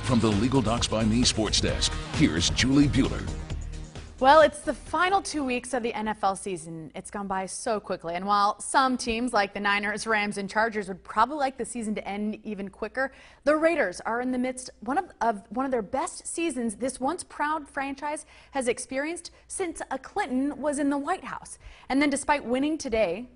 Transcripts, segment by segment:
From the Legal Docs by Me Sports Desk, here's Julie Bueller. Well, it's the final 2 weeks of the NFL season. It's gone by so quickly. And while some teams like the Niners, Rams, and Chargers would probably like the season to end even quicker, the Raiders are in the midst of one of their best seasons this once proud franchise has experienced since a Clinton was in the White House. And then despite winning today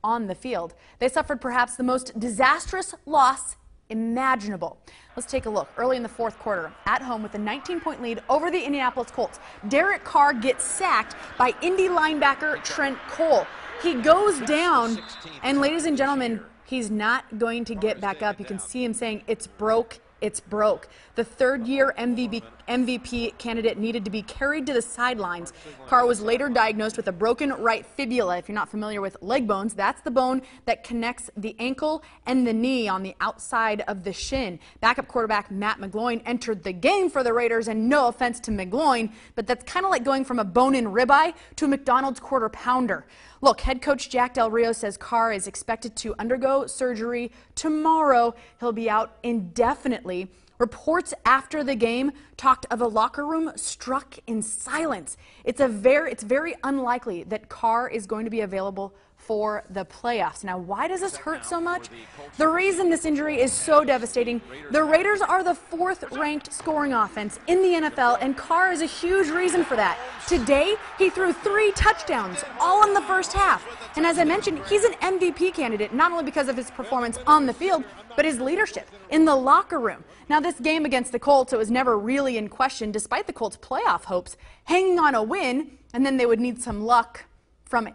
on the field, they suffered perhaps the most disastrous loss imaginable. Let's take a look. Early in the fourth quarter, at home with a 19-point lead over the Indianapolis Colts, Derek Carr gets sacked by Indy linebacker Trent Cole. He goes down, and ladies and gentlemen, he's not going to get back up. You can see him saying, "It's broke. It's broke." The third-year MVP candidate needed to be carried to the sidelines. Carr was later diagnosed with a broken right fibula. If you're not familiar with leg bones, that's the bone that connects the ankle and the knee on the outside of the shin. Backup quarterback Matt McGloin entered the game for the Raiders, and no offense to McGloin, but that's kind of like going from a bone-in ribeye to a McDonald's quarter pounder. Look, head coach Jack Del Rio says Carr is expected to undergo surgery tomorrow. He'll be out indefinitely. Reports after the game talked of a locker room struck in silence. It's very unlikely that Carr is going to be available for the playoffs. Now, why does this hurt so much? The reason this injury is so devastating, the Raiders are the fourth-ranked scoring offense in the NFL, and Carr is a huge reason for that. Today, he threw 3 touchdowns, all in the first half. And as I mentioned, he's an MVP candidate, not only because of his performance on the field, but his leadership in the locker room. Now, this game against the Colts, it was never really in question, despite the Colts' playoff hopes, hanging on a win, and then they would need some luck from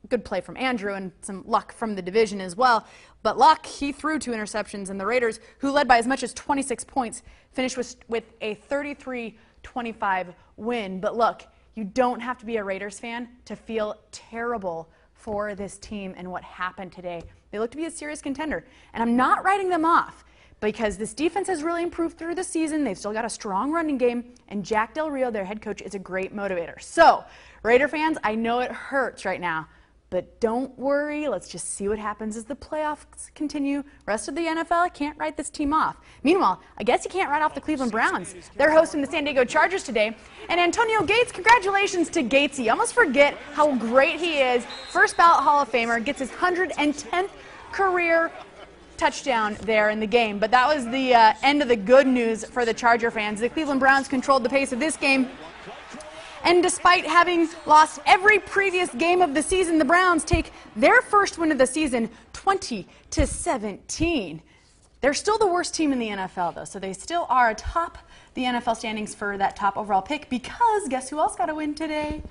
good play from Andrew and some luck from the division as well. But luck, he threw 2 interceptions, and the Raiders, who led by as much as 26 points, finished with a 33-25 win. But look, you don't have to be a Raiders fan to feel terrible for this team and what happened today. They look to be a serious contender, and I'm not writing them off because this defense has really improved through the season. They've still got a strong running game, and Jack Del Rio, their head coach, is a great motivator. So, Raider fans, I know it hurts right now, but don't worry. Let's just see what happens as the playoffs continue. Rest of the NFL, I can't write this team off. Meanwhile, I guess you can't write off the Cleveland Browns. They're hosting the San Diego Chargers today. And Antonio Gates, congratulations to Gatesy. You almost forget how great he is. First ballot Hall of Famer, gets his 110th career touchdown there in the game. But that was the end of the good news for the Charger fans. The Cleveland Browns controlled the pace of this game. And despite having lost every previous game of the season, the Browns take their first win of the season 20-17. They're still the worst team in the NFL, though, so they still are atop the NFL standings for that top overall pick because guess who else got a win today?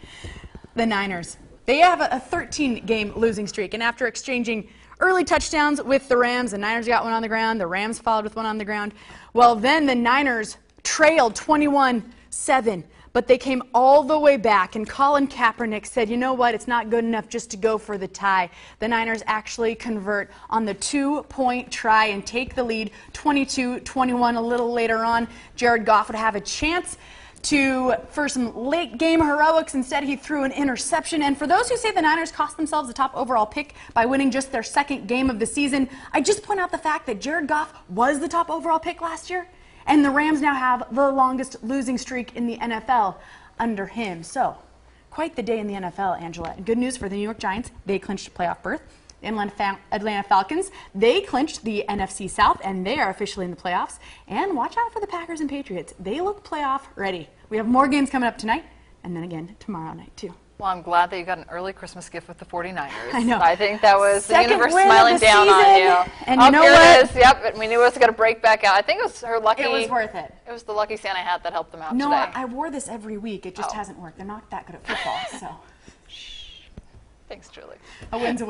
The Niners. They have a 13-game losing streak, and after exchanging early touchdowns with the Rams, the Niners got one on the ground, the Rams followed with one on the ground. Well, then the Niners trailed 21-7. But they came all the way back, and Colin Kaepernick said, you know what, it's not good enough just to go for the tie. The Niners actually convert on the 2-point try and take the lead 22-21. A little later on, Jared Goff would have a chance for some late game heroics. Instead, he threw an interception. And for those who say the Niners cost themselves the top overall pick by winning just their second game of the season, I just point out the fact that Jared Goff was the top overall pick last year. And the Rams now have the longest losing streak in the NFL under him. So, quite the day in the NFL, Angela. Good news for the New York Giants. They clinched a playoff berth. The Atlanta Falcons, they clinched the NFC South, and they are officially in the playoffs. And watch out for the Packers and Patriots. They look playoff ready. We have more games coming up tonight, and then again tomorrow night, too. Well, I'm glad that you got an early Christmas gift with the 49ers. I know. I think that was the Second universe win smiling of the down season, on you. And you know here what? it is. Yep, we knew it was going to break back out. I think it was her lucky. It was worth it. It was the lucky Santa hat that helped them out no, today. I wore this every week. It just hasn't worked. They're not that good at football, so. Thanks, Julie. A win's a win.